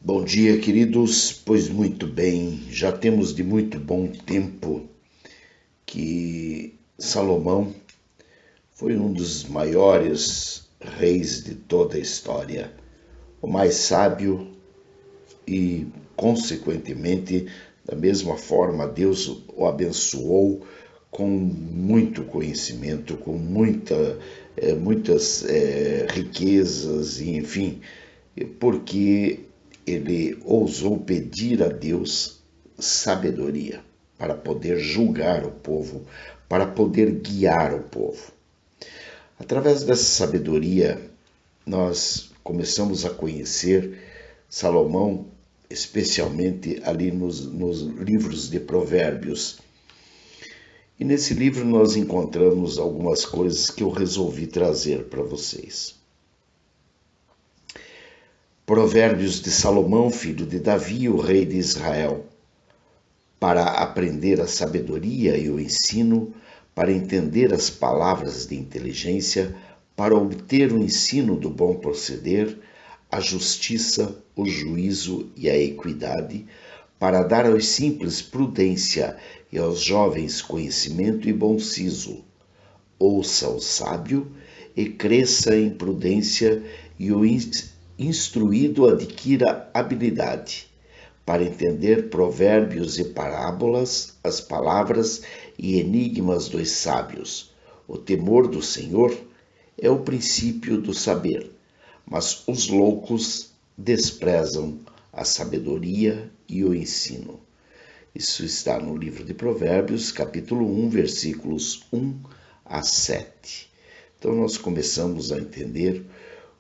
Bom dia, queridos. Pois muito bem, já temos de muito bom tempo que Salomão foi um dos maiores reis de toda a história, o mais sábio e, consequentemente, da mesma forma, Deus o abençoou com muito conhecimento, com muitas riquezas, e, enfim, porque ele ousou pedir a Deus sabedoria para poder julgar o povo, para poder guiar o povo. Através dessa sabedoria, nós começamos a conhecer Salomão, especialmente ali nos livros de Provérbios. E nesse livro nós encontramos algumas coisas que eu resolvi trazer para vocês. Provérbios de Salomão, filho de Davi, o rei de Israel, para aprender a sabedoria e o ensino, para entender as palavras de inteligência, para obter o ensino do bom proceder, a justiça, o juízo e a equidade, para dar aos simples prudência e aos jovens conhecimento e bom siso. Ouça o sábio e cresça em prudência, e o instruído adquira habilidade para entender provérbios e parábolas, as palavras e enigmas dos sábios. O temor do Senhor é o princípio do saber, mas os loucos desprezam a sabedoria e o ensino. Isso está no livro de Provérbios, capítulo 1, versículos 1 a 7. Então nós começamos a entender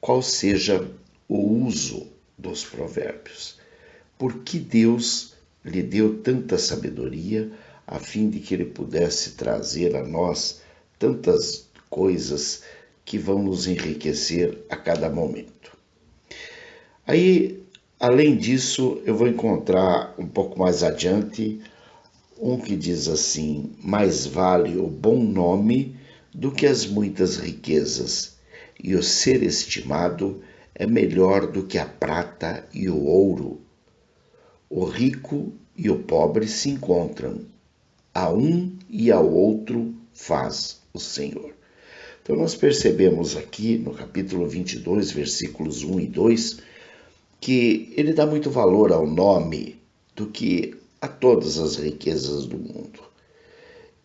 qual seja o uso dos provérbios. Por que Deus lhe deu tanta sabedoria a fim de que ele pudesse trazer a nós tantas coisas que vão nos enriquecer a cada momento. Aí, além disso, eu vou encontrar um pouco mais adiante um que diz assim: mais vale o bom nome do que as muitas riquezas, e o ser estimado é melhor do que a prata e o ouro. O rico e o pobre se encontram, a um e ao outro faz o Senhor. Então nós percebemos aqui no capítulo 22, versículos 1 e 2, que ele dá muito valor ao nome do que a todas as riquezas do mundo.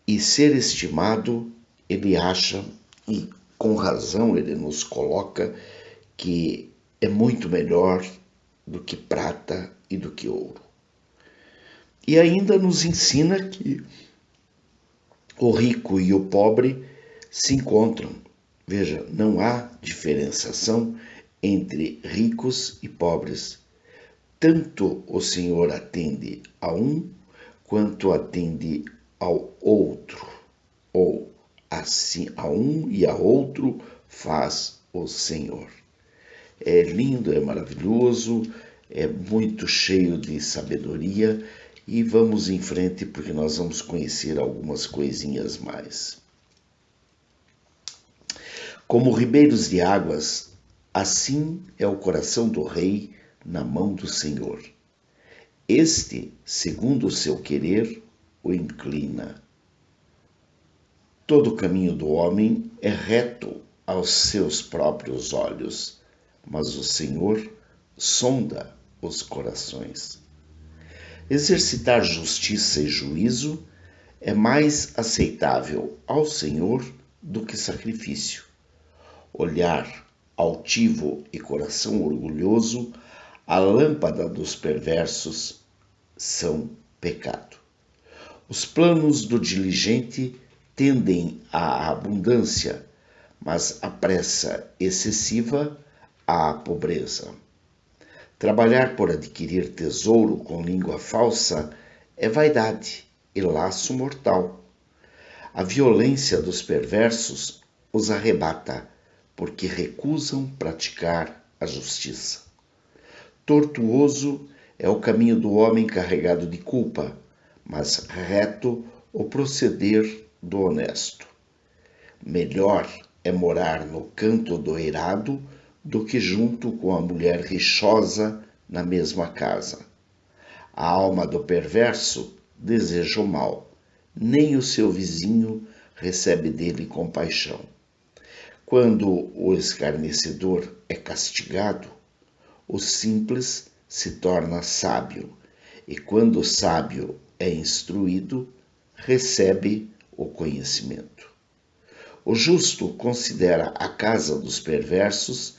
E ser estimado, ele acha, e com razão ele nos coloca, que é muito melhor do que prata e do que ouro. E ainda nos ensina que o rico e o pobre se encontram. Veja, não há diferenciação entre ricos e pobres. Tanto o Senhor atende a um quanto atende ao outro, ou assim a um e a outro faz o Senhor. É lindo, é maravilhoso, é muito cheio de sabedoria, e vamos em frente porque nós vamos conhecer algumas coisinhas mais. Como ribeiros de águas, assim é o coração do rei na mão do Senhor. Este, segundo o seu querer, o inclina. Todo o caminho do homem é reto aos seus próprios olhos, mas o Senhor sonda os corações. Exercitar justiça e juízo é mais aceitável ao Senhor do que sacrifício. Olhar altivo e coração orgulhoso, a lâmpada dos perversos, são pecado. Os planos do diligente tendem à abundância, mas a pressa excessiva à pobreza. Trabalhar por adquirir tesouro com língua falsa é vaidade e laço mortal. A violência dos perversos os arrebata, porque recusam praticar a justiça. Tortuoso é o caminho do homem carregado de culpa, mas reto o proceder do honesto. Melhor é morar no canto do eirado do que junto com a mulher rixosa na mesma casa. A alma do perverso deseja o mal, nem o seu vizinho recebe dele compaixão. Quando o escarnecedor é castigado, o simples se torna sábio, e quando o sábio é instruído, recebe o conhecimento. O justo considera a casa dos perversos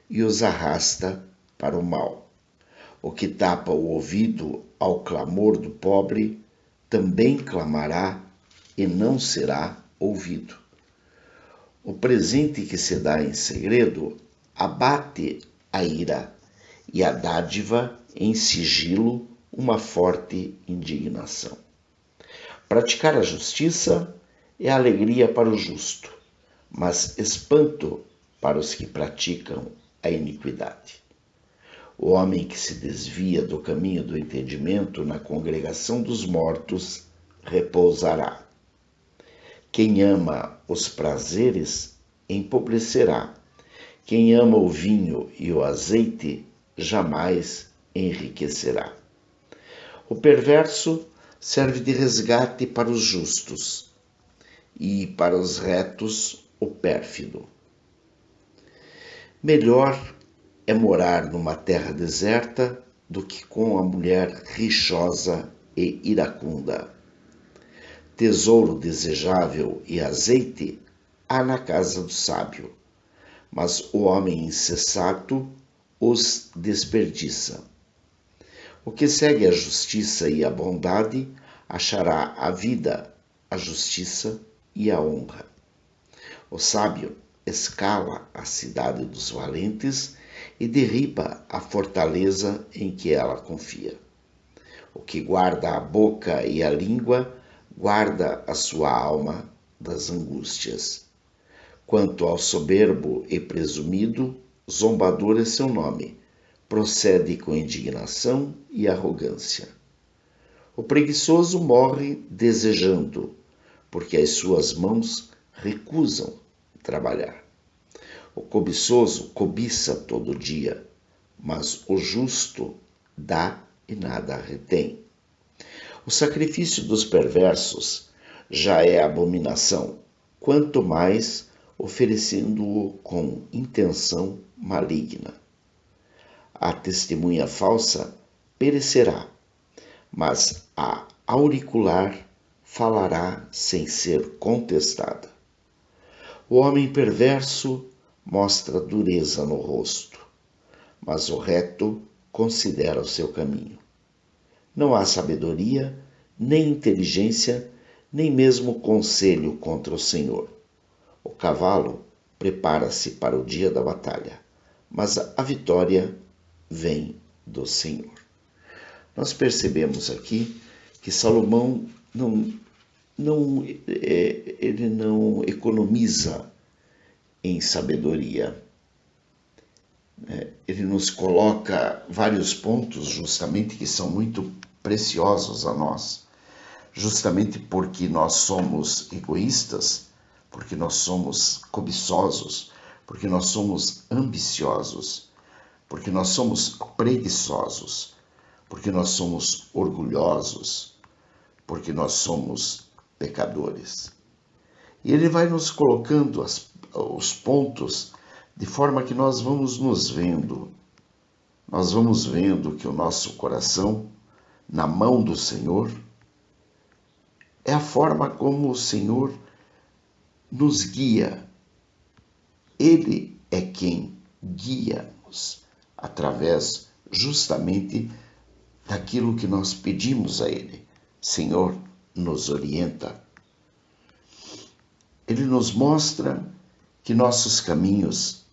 e os arrasta para o mal. O que tapa o ouvido ao clamor do pobre também clamará e não será ouvido. O presente que se dá em segredo abate a ira, e a dádiva em sigilo uma forte indignação. Praticar a justiça é alegria para o justo, mas espanto para os que praticam a iniquidade. O homem que se desvia do caminho do entendimento na congregação dos mortos repousará. Quem ama os prazeres empobrecerá. Quem ama o vinho e o azeite jamais enriquecerá. O perverso serve de resgate para os justos e para os retos o pérfido. Melhor é morar numa terra deserta do que com a mulher rixosa e iracunda. Tesouro desejável e azeite há na casa do sábio, mas o homem insensato os desperdiça. O que segue a justiça e a bondade achará a vida, a justiça e a honra. O sábio escala a cidade dos valentes e derriba a fortaleza em que ela confia. O que guarda a boca e a língua guarda a sua alma das angústias. Quanto ao soberbo e presumido, zombador é seu nome, procede com indignação e arrogância. O preguiçoso morre desejando, porque as suas mãos recusam trabalhar. O cobiçoso cobiça todo dia, mas o justo dá e nada retém. O sacrifício dos perversos já é abominação, quanto mais oferecendo-o com intenção maligna. A testemunha falsa perecerá, mas a auricular falará sem ser contestada. O homem perverso mostra dureza no rosto, mas o reto considera o seu caminho. Não há sabedoria, nem inteligência, nem mesmo conselho contra o Senhor. O cavalo prepara-se para o dia da batalha, mas a vitória vem do Senhor. Nós percebemos aqui que Salomão ele não economiza em sabedoria. Ele nos coloca vários pontos justamente que são muito preciosos a nós, justamente porque nós somos egoístas, porque nós somos cobiçosos, porque nós somos ambiciosos, porque nós somos preguiçosos, porque nós somos orgulhosos, porque nós somos pecadores. E ele vai nos colocando os pontos de forma que nós vamos nos vendo. Nós vamos vendo que o nosso coração, na mão do Senhor, é a forma como o Senhor nos guia. Ele é quem guia-nos através justamente daquilo que nós pedimos a Ele. Senhor, nos orienta. Ele nos mostra que nossos caminhos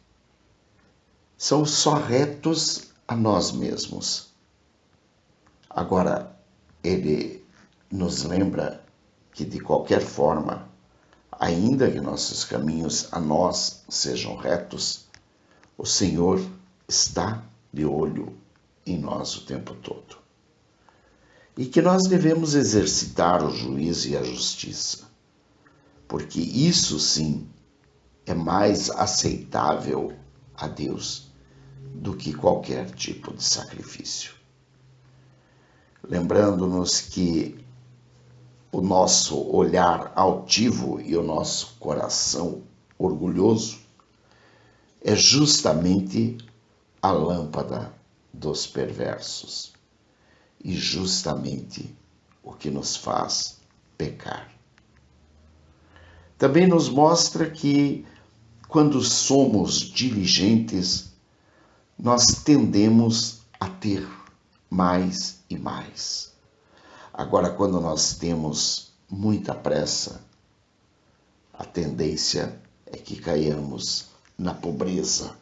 são só retos a nós mesmos. Agora, ele nos lembra que, de qualquer forma, ainda que nossos caminhos a nós sejam retos, o Senhor está de olho em nós o tempo todo. E que nós devemos exercitar o juízo e a justiça, porque isso sim é mais aceitável a Deus do que qualquer tipo de sacrifício. Lembrando-nos que o nosso olhar altivo e o nosso coração orgulhoso é justamente a lâmpada dos perversos e justamente o que nos faz pecar. Também nos mostra que quando somos diligentes, nós tendemos a ter mais e mais. Agora, quando nós temos muita pressa, a tendência é que caiamos na pobreza.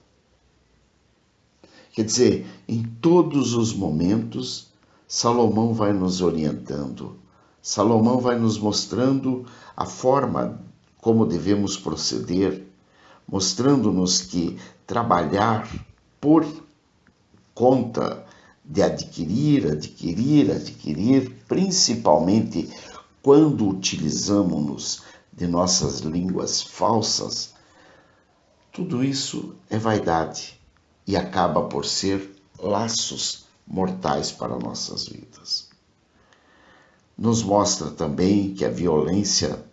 Quer dizer, em todos os momentos, Salomão vai nos orientando, Salomão vai nos mostrando a forma como devemos proceder, mostrando-nos que trabalhar por conta de adquirir, principalmente quando utilizamos-nos de nossas línguas falsas, tudo isso é vaidade e acaba por ser laços mortais para nossas vidas. Nos mostra também que a violência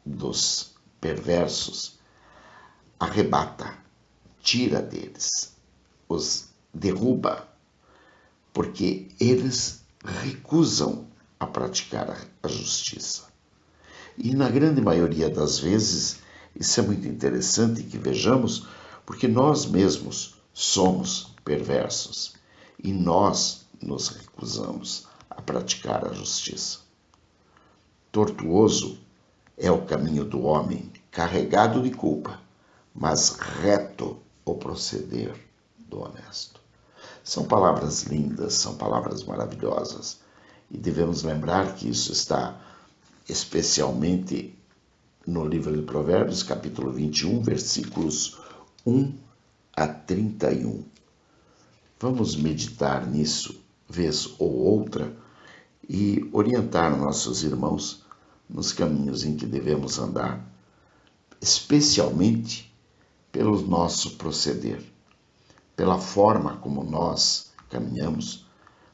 dos perversos arrebata, tira deles, os derruba, porque eles recusam a praticar a justiça. E na grande maioria das vezes, isso é muito interessante que vejamos, porque nós mesmos somos perversos e nós nos recusamos a praticar a justiça. Tortuoso é o caminho do homem, carregado de culpa, mas reto o proceder do honesto. São palavras lindas, são palavras maravilhosas e devemos lembrar que isso está especialmente no livro de Provérbios, capítulo 21, versículos 1 a 31. Vamos meditar nisso, vez ou outra, e orientar nossos irmãos nos caminhos em que devemos andar, especialmente pelo nosso proceder, pela forma como nós caminhamos,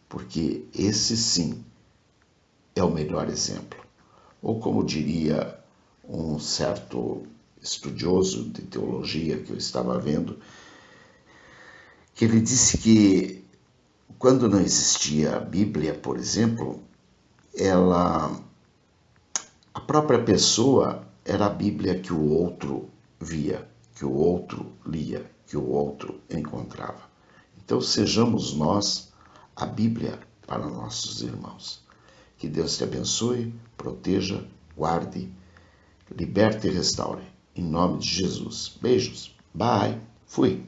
porque esse sim é o melhor exemplo. Ou como diria um certo estudioso de teologia que eu estava vendo, que ele disse que quando não existia a Bíblia, por exemplo, a própria pessoa era a Bíblia que o outro via, que o outro lia, que o outro encontrava. Então sejamos nós a Bíblia para nossos irmãos. Que Deus te abençoe, proteja, guarde, liberte e restaure. Em nome de Jesus. Beijos. Bye. Fui.